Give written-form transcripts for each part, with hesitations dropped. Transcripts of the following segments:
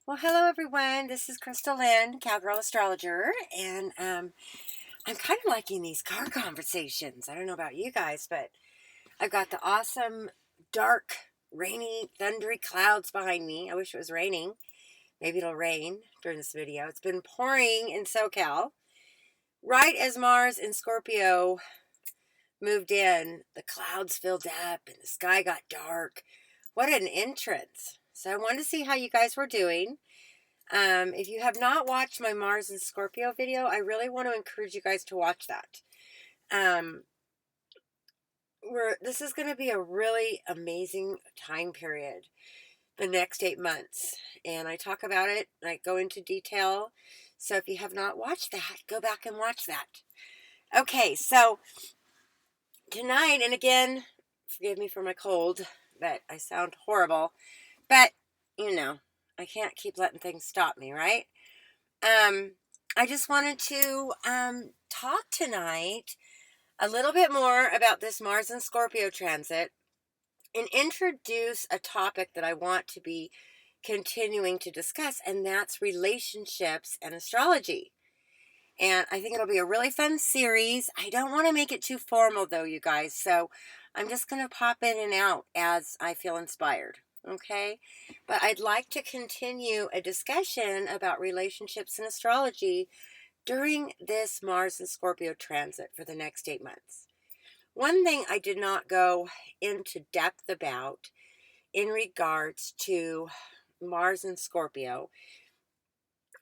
Well, hello everyone. This is Chrystal Lynn, cowgirl astrologer, and I'm kind of liking these car conversations. I don't know about you guys, but I've got the awesome, dark, rainy, thundery clouds behind me. I wish it was raining. Maybe it'll rain during this video. It's been pouring in SoCal. Right as Mars in Scorpio moved in, the clouds filled up and the sky got dark. What an entrance! So I wanted to see how you guys were doing. If you have not watched my Mars and Scorpio video, I really want to encourage you guys to watch that. Um, this is going to be a really amazing time period, the next 8 months, and I talk about it. I go into detail. So if you have not watched that, go back and watch that. Okay, so tonight, and again, forgive me for my cold, that I sound horrible, but I can't keep letting things stop me, right? Um, I just wanted to talk tonight a little bit more about this Mars and Scorpio transit and introduce a topic that I want to be continuing to discuss, and that's relationships and astrology. And I think it'll be a really fun series. I don't want to make it too formal, though, you guys, so I'm just going to pop in and out as I feel inspired. Okay, but I'd like to continue a discussion about relationships and astrology during this Mars and Scorpio transit for the next 8 months. One thing I did not go into depth about in regards to Mars and Scorpio,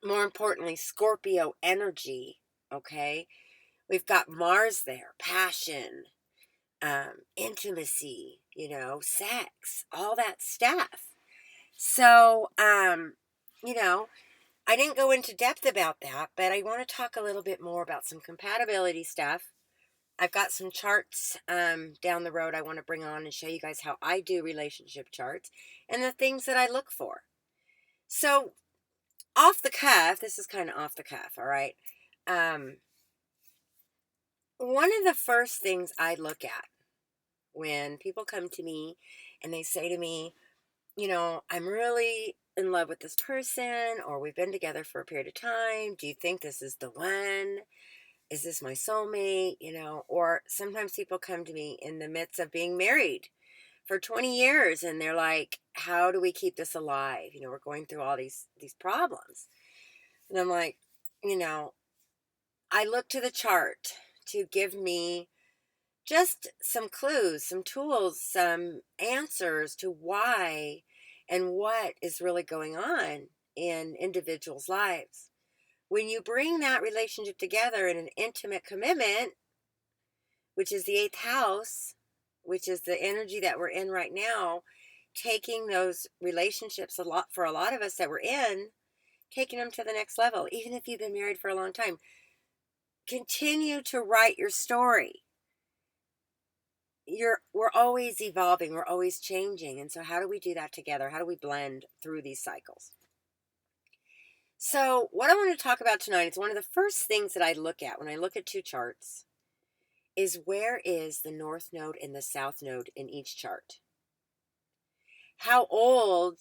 more importantly, Scorpio energy, okay? We've got Mars there, passion, intimacy, sex, all that stuff. So, I didn't go into depth about that, but I want to talk a little bit more about some compatibility stuff. I've got some charts down the road I want to bring on and show you guys how I do relationship charts and the things that I look for. So, off the cuff, this is kind of off the cuff, all right? One of the first things I look at when people come to me and they say to me, I'm really in love with this person, or we've been together for a period of time. Do you think this is the one? Is this my soulmate? Or sometimes people come to me in the midst of being married for 20 years and they're like, how do we keep this alive? We're going through all these problems. And I'm like, you know, I look to the chart to give me just some clues, some tools, some answers to why and what is really going on in individuals' lives. When you bring that relationship together in an intimate commitment, which is the eighth house, which is the energy that we're in right now, taking those relationships for a lot of us that we're in, taking them to the next level, even if you've been married for a long time, continue to write your story. We're always evolving, we're always changing. And so how do we do that together? How do we blend through these cycles? So what I want to talk about tonight is one of the first things that I look at when I look at two charts is where is the north node and the south node in each chart? How old,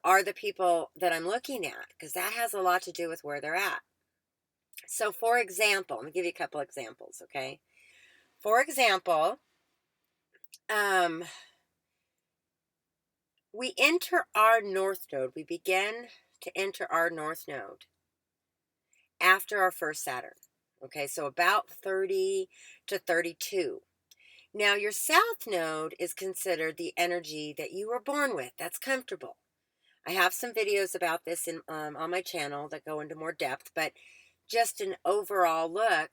are the people that I'm looking at? Because that has a lot to do with where they're at. So for example, let me give you a couple examples, okay? For example, we enter our north node. We begin to enter our north node after our first Saturn. Okay, so about 30 to 32. Now, your south node is considered the energy that you were born with. That's comfortable. I have some videos about this on my channel that go into more depth, but just an overall look,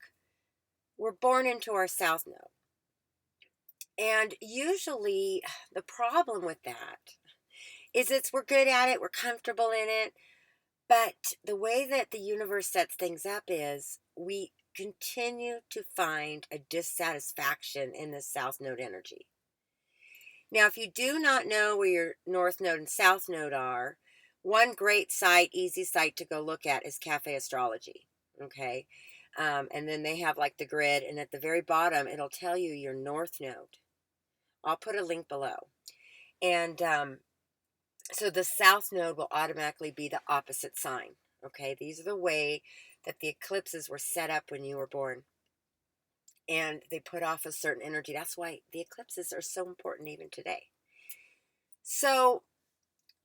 we're born into our south node. And usually the problem with that is we're good at it, we're comfortable in it, but the way that the universe sets things up is we continue to find a dissatisfaction in the south node energy. Now, if you do not know where your north node and south node are, one great site, easy site to go look at is Cafe Astrology. Okay. And then they have like the grid, and at the very bottom, it'll tell you your north node. I'll put a link below. And So the south node will automatically be the opposite sign. Okay, these are the way that the eclipses were set up when you were born. And they put off a certain energy. That's why the eclipses are so important even today. So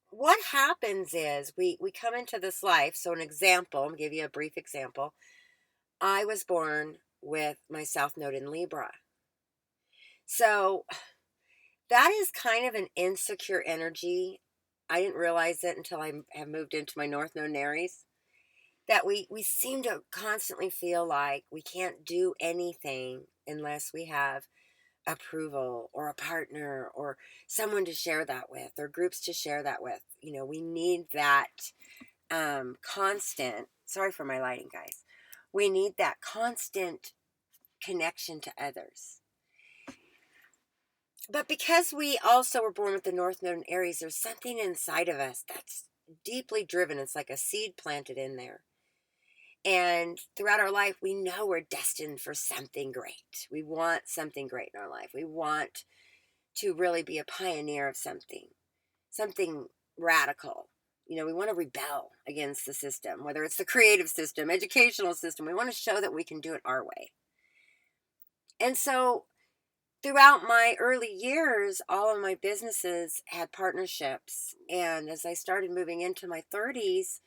what happens is we come into this life. So an example, I'll give you a brief example. I was born with my south node in Libra. So that is kind of an insecure energy. I didn't realize it until I have moved into my north node in Aries. That we seem to constantly feel like we can't do anything unless we have approval or a partner or someone to share that with or groups to share that with. We need that constant, sorry for my lighting, guys. We need that constant connection to others. But because we also were born with the North Node in Aries, there's something inside of us that's deeply driven. It's like a seed planted in there. And throughout our life, we know we're destined for something great. We want something great in our life. We want to really be a pioneer of something radical. We want to rebel against the system, whether it's the creative system, educational system. We want to show that we can do it our way. And so throughout my early years, all of my businesses had partnerships. And as I started moving into my 30s,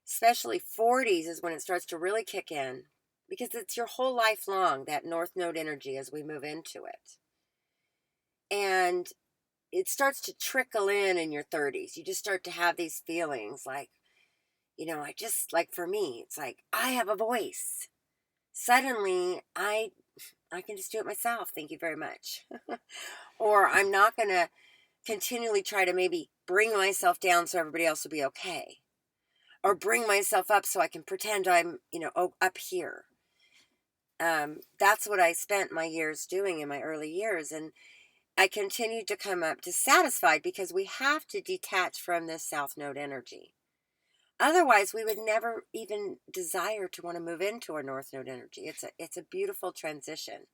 especially 40s is when it starts to really kick in, because it's your whole life long, that North Node energy as we move into it. And it starts to trickle in your 30s. You just start to have these feelings like, I just, like for me, it's like, I have a voice. Suddenly, I can just do it myself. Thank you very much. Or I'm not going to continually try to maybe bring myself down so everybody else will be okay. Or bring myself up so I can pretend I'm, up here. That's what I spent my years doing in my early years. And I continued to come up dissatisfied because we have to detach from this South Node energy. Otherwise, we would never even desire to want to move into our North Node energy. It's a beautiful transition.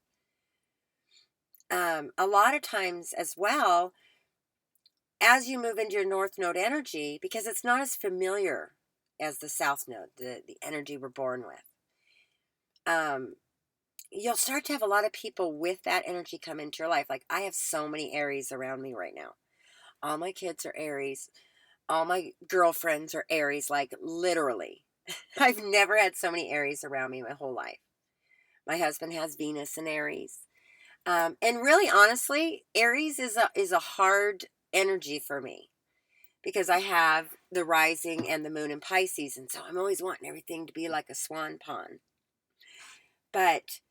A lot of times as well, as you move into your North Node energy, because it's not as familiar as the South Node, the energy we're born with, you'll start to have a lot of people with that energy come into your life. Like I have so many Aries around me right now. All my kids are Aries. All my girlfriends are Aries, like literally. I've never had so many Aries around me my whole life. My husband has Venus in Aries. And really, honestly, Aries is a hard energy for me because I have the rising and the moon in Pisces. And so I'm always wanting everything to be like a swan pond. But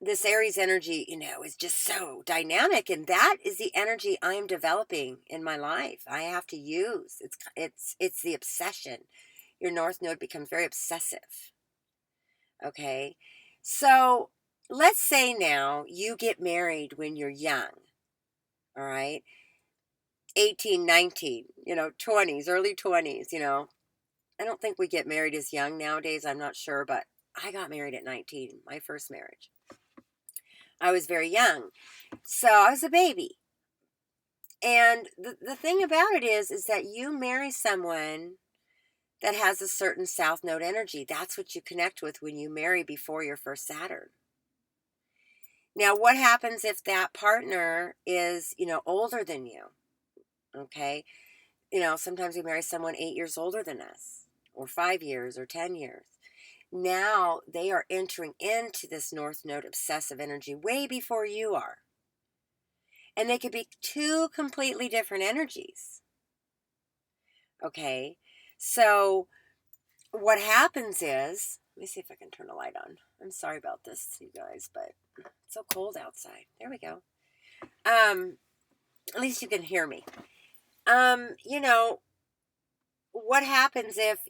this Aries energy, is just so dynamic, and that is the energy I'm developing in my life. I have to use it's the obsession. Your North Node becomes very obsessive. Okay, so let's say now you get married when you're young. All right, 18, 19, 20s, early 20s. I don't think we get married as young nowadays. I'm not sure, but I got married at 19, my first marriage. I was very young. So I was a baby. And the thing about it is that you marry someone that has a certain South Node energy. That's what you connect with when you marry before your first Saturn. Now, what happens if that partner is, older than you? Okay. Sometimes we marry someone 8 years older than us, or 5 years, or 10 years. Now they are entering into this North Node obsessive energy way before you are. And they could be two completely different energies. Okay. So what happens is, let me see if I can turn the light on. I'm sorry about this, you guys, but it's so cold outside. There we go. At least you can hear me. What happens if,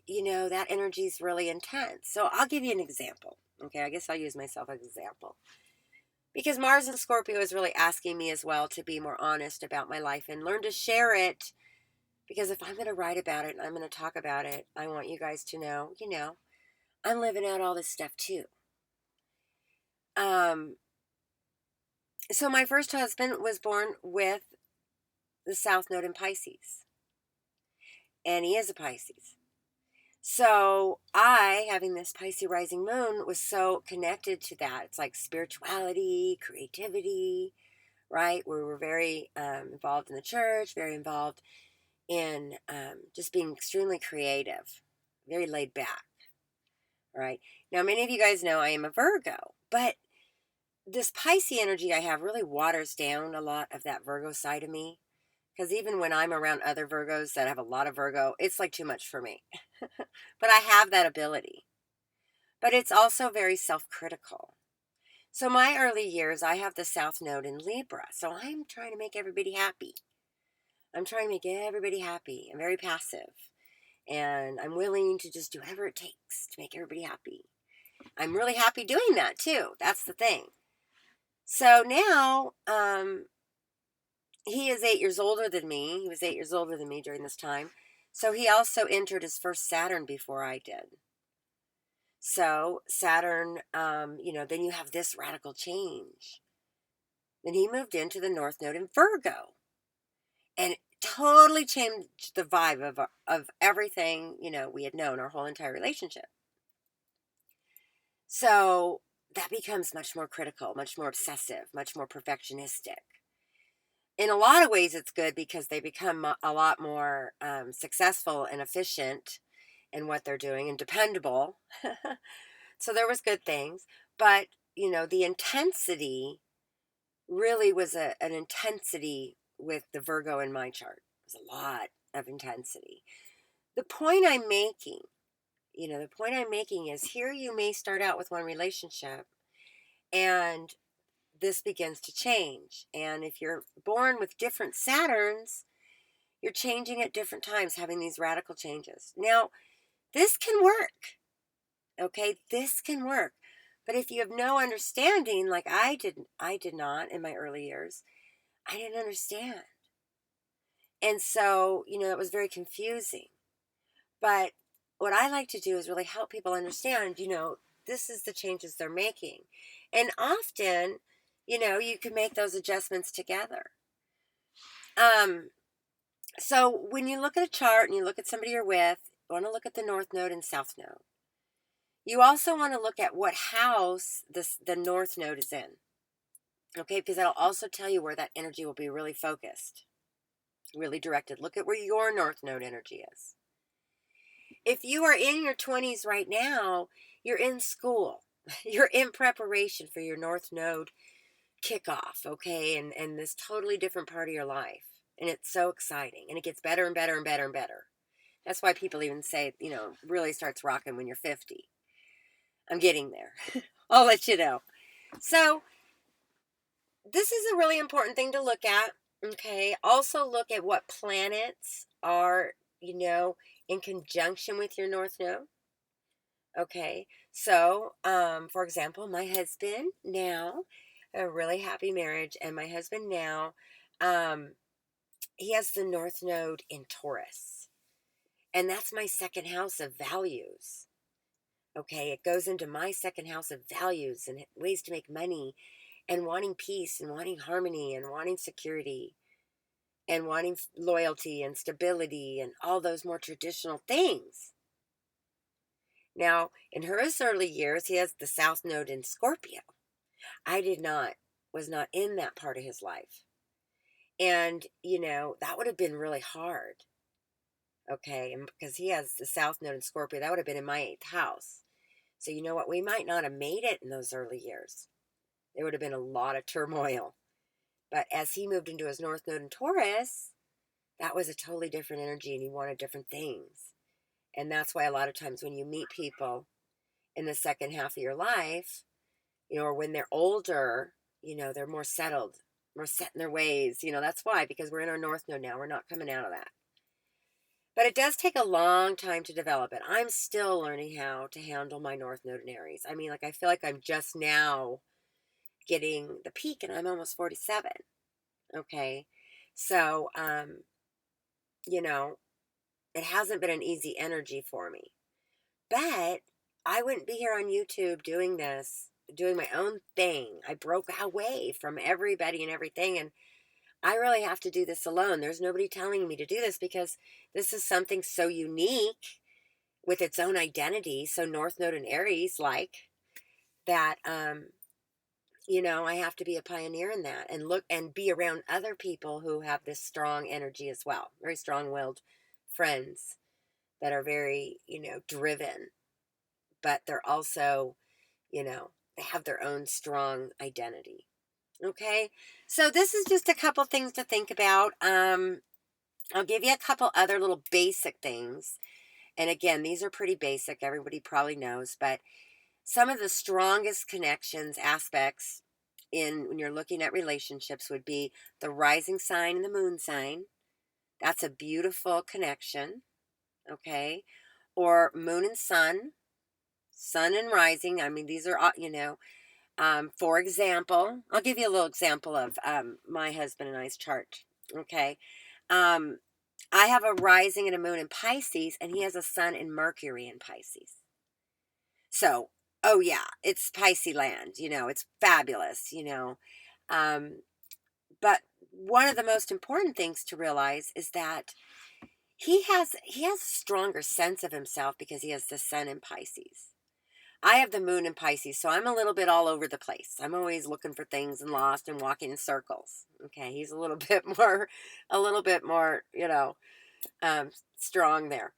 that energy is really intense? So I'll give you an example. Okay. I guess I'll use myself as an example. Because Mars and Scorpio is really asking me as well to be more honest about my life and learn to share it. Because if I'm going to write about it and I'm going to talk about it, I want you guys to know, I'm living out all this stuff too. So my first husband was born with the South Node in Pisces. and he is a Pisces. So I, having this Pisces rising moon, was so connected to that. It's like spirituality, creativity, right? We were very involved in the church, very involved in just being extremely creative, very laid back, right? Now, many of you guys know I am a Virgo, but this Pisces energy I have really waters down a lot of that Virgo side of me. Because even when I'm around other Virgos that have a lot of Virgo, it's like too much for me. But I have that ability. But it's also very self critical. So, my early years, I have the South Node in Libra. So, I'm trying to make everybody happy. I'm trying to make everybody happy. I'm very passive. And I'm willing to just do whatever it takes to make everybody happy. I'm really happy doing that too. That's the thing. So now, he is 8 years older than me. He was 8 years older than me during this time. So he also entered his first Saturn before I did. So Saturn, then you have this radical change. Then he moved into the North Node in Virgo, and it totally changed the vibe of everything, we had known our whole entire relationship. So that becomes much more critical, much more obsessive, much more perfectionistic. In a lot of ways, it's good because they become a lot more successful and efficient in what they're doing and dependable. So there was good things, but the intensity really was an intensity with the Virgo in my chart. It was a lot of intensity. The point I'm making, is here you may start out with one relationship and this begins to change. And if you're born with different Saturns, you're changing at different times, having these radical changes. Now, this can work. Okay, this can work. But if you have no understanding, like I did not in my early years, I didn't understand. And so, it was very confusing. But what I like to do is really help people understand, this is the changes they're making. And often, you can make those adjustments together. So when you look at a chart and you look at somebody you're with, you want to look at the North Node and South Node. You also want to look at what house the North Node is in. Okay, because that'll also tell you where that energy will be really focused, really directed. Look at where your North Node energy is. If you are in your 20s right now, you're in school. You're in preparation for your North Node kickoff, okay? And this totally different part of your life. And it's so exciting. And it gets better and better and better and better. That's why people even say, really starts rocking when you're 50. I'm getting there. I'll let you know. So, this is a really important thing to look at, okay? Also look at what planets are, in conjunction with your North Node. Okay, so, for example, my husband now, a really happy marriage, and my husband now, um, he has the North Node in Taurus, and that's my second house of values. Okay, it goes into my second house of values and ways to make money, and wanting peace, and wanting harmony, and wanting security, and wanting loyalty and stability, and all those more traditional things. Now, in his early years, he has the South Node in Scorpio. Was not in that part of his life. And, that would have been really hard. Okay, and because he has the South Node in Scorpio, that would have been in my 8th house. So, you know what? We might not have made it in those early years. There would have been a lot of turmoil. But as he moved into his North Node in Taurus, that was a totally different energy and he wanted different things. And that's why a lot of times when you meet people in the second half of your life, or when they're older, they're more settled, more set in their ways. That's why, because we're in our North Node now. We're not coming out of that. But it does take a long time to develop it. I'm still learning how to handle my North Node in Aries. I mean, I feel like I'm just now getting the peak and I'm almost 47. Okay. So, it hasn't been an easy energy for me. But I wouldn't be here on YouTube doing this, doing my own thing. I broke away from everybody and everything. And I really have to do this alone. There's nobody telling me to do this because this is something so unique with its own identity. So North Node and Aries like that, I have to be a pioneer in that and look and be around other people who have this strong energy as well. Very strong-willed friends that are very, driven, but they're also, they have their own strong identity. Okay. So this is just a couple things to think about. I'll give you a couple other little basic things. And again, these are pretty basic. Everybody probably knows, but some of the strongest connections aspects in when you're looking at relationships would be the rising sign and the moon sign. That's a beautiful connection. Okay. Or moon and sun and rising. I mean, these are, for example, I'll give you a little example of my husband and I's chart. Okay. Um, I have a rising and a moon in Pisces, and he has a sun in Mercury in Pisces. So, oh yeah, it's Pisces land, it's fabulous, Um, but one of the most important things to realize is that he has a stronger sense of himself because he has the sun in Pisces. I have the moon in Pisces, so I'm a little bit all over the place. I'm always looking for things and lost and walking in circles. Okay, he's a little bit more, strong there.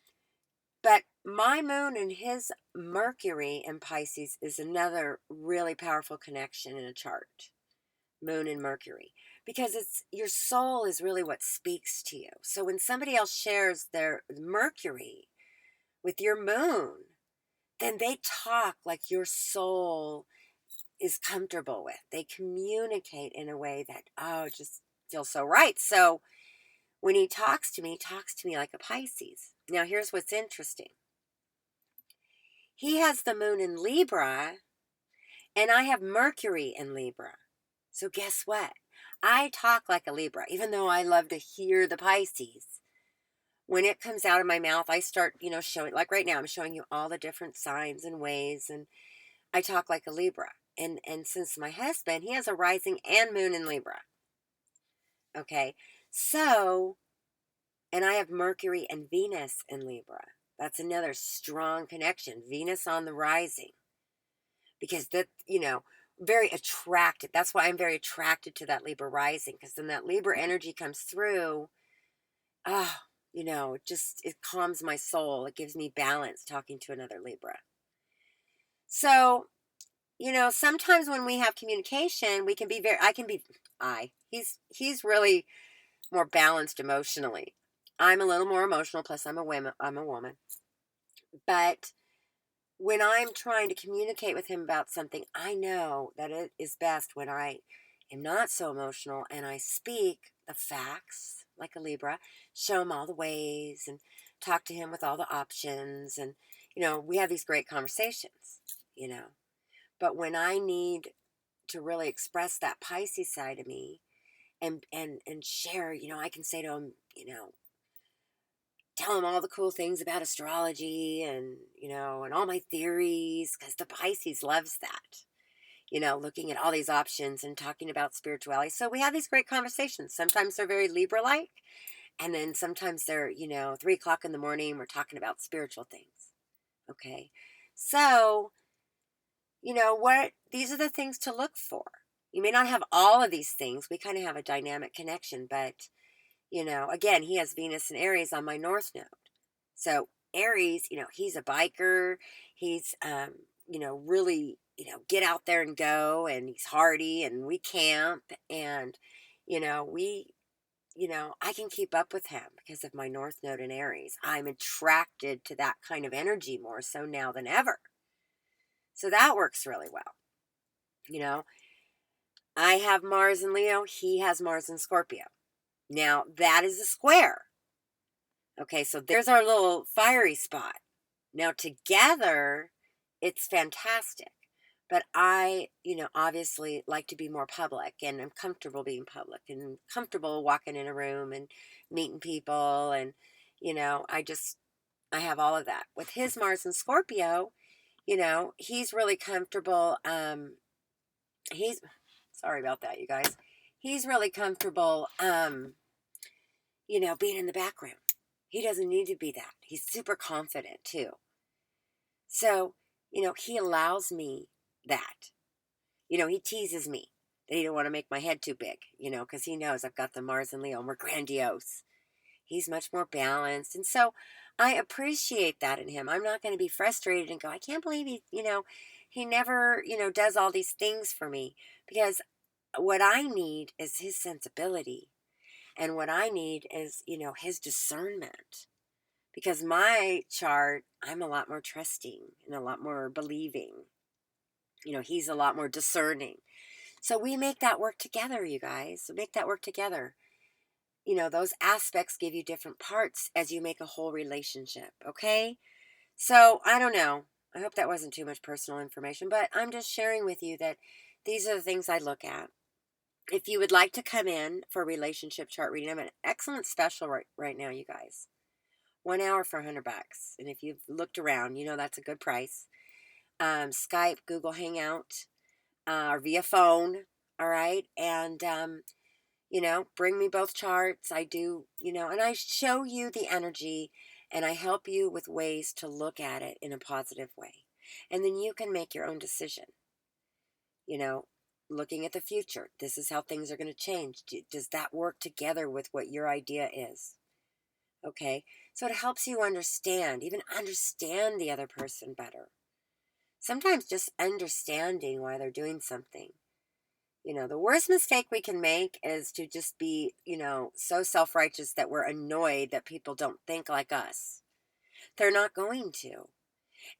But my moon and his Mercury in Pisces is another really powerful connection in a chart. Moon and Mercury. Because it's your soul is really what speaks to you. So when somebody else shares their Mercury with your moon, then they talk like your soul is comfortable with. They communicate in a way that, oh, it just feels so right. So when he talks to me like a Pisces. Now, here's what's interesting. He has the moon in Libra, and I have Mercury in Libra. So guess what? I talk like a Libra, even though I love to hear the Pisces. When it comes out of my mouth, I start, showing, like right now, I'm showing you all the different signs and ways, and I talk like a Libra. And since my husband, he has a rising and moon in Libra. Okay. So, and I have Mercury and Venus in Libra. That's another strong connection. Venus on the rising. Because very attracted. That's why I'm very attracted to that Libra rising. Because then that Libra energy comes through. Ah, it calms my soul. It gives me balance talking to another Libra. So, sometimes when we have communication, we can be he's really more balanced emotionally. I'm a little more emotional, plus I'm a woman. But when I'm trying to communicate with him about something, I know that it is best when I am not so emotional and I speak the facts like a Libra, show him all the ways and talk to him with all the options. And, we have these great conversations, you know. But when I need to really express that Pisces side of me and share, I can say to him, tell him all the cool things about astrology and, and all my theories, because the Pisces loves that, looking at all these options and talking about spirituality. So we have these great conversations. Sometimes they're very Libra like, and then sometimes they're, 3 o'clock in the morning, we're talking about spiritual things. Okay. So, these are the things to look for. You may not have all of these things. We kind of have a dynamic connection, but, again, he has Venus and Aries on my North Node. So Aries, he's a biker. He's, really, get out there and go, and he's hardy, and we camp, and, we, I can keep up with him because of my North Node in Aries. I'm attracted to that kind of energy more so now than ever. So that works really well. I have Mars in Leo. He has Mars in Scorpio. Now that is a square. Okay, so there's our little fiery spot. Now together, it's fantastic. But I, obviously like to be more public, and I'm comfortable being public and comfortable walking in a room and meeting people. And, I have all of that. With his Mars in Scorpio, he's really comfortable. He's, sorry about that, you guys. he's really comfortable, being in the background. He doesn't need to be that. He's super confident too. So, he allows me that. He teases me that he don't want to make my head too big, because he knows I've got the Mars and Leo and we're grandiose. He's much more balanced. And so I appreciate that in him. I'm not going to be frustrated and go, I can't believe he never, does all these things for me, because what I need is his sensibility. And what I need is, his discernment. Because my chart, I'm a lot more trusting and a lot more believing. He's a lot more discerning. So we make that work together, you guys. So make that work together. Those aspects give you different parts as you make a whole relationship, okay? So I don't know. I hope that wasn't too much personal information, but I'm just sharing with you that these are the things I look at. If you would like to come in for a relationship chart reading, I'm an excellent special right now, you guys. 1 hour for $100. And if you've looked around, that's a good price. Skype, Google Hangout, or via phone. All right. And, bring me both charts. I do, and I show you the energy and I help you with ways to look at it in a positive way. And then you can make your own decision, looking at the future. This is how things are going to change. Does that work together with what your idea is? Okay. So it helps you even understand the other person better. Sometimes just understanding why they're doing something. The worst mistake we can make is to just be, so self-righteous that we're annoyed that people don't think like us. They're not going to.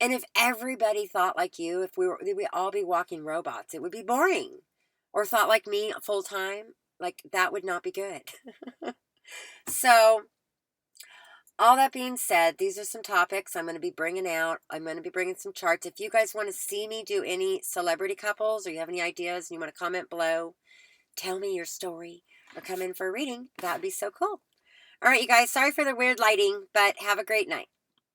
And if everybody thought like you, if we'd all be walking robots, it would be boring. Or thought like me full time, like that would not be good. So, all that being said, these are some topics I'm going to be bringing out. I'm going to be bringing some charts. If you guys want to see me do any celebrity couples or you have any ideas and you want to comment below, tell me your story or come in for a reading. That would be so cool. All right, you guys, sorry for the weird lighting, but have a great night.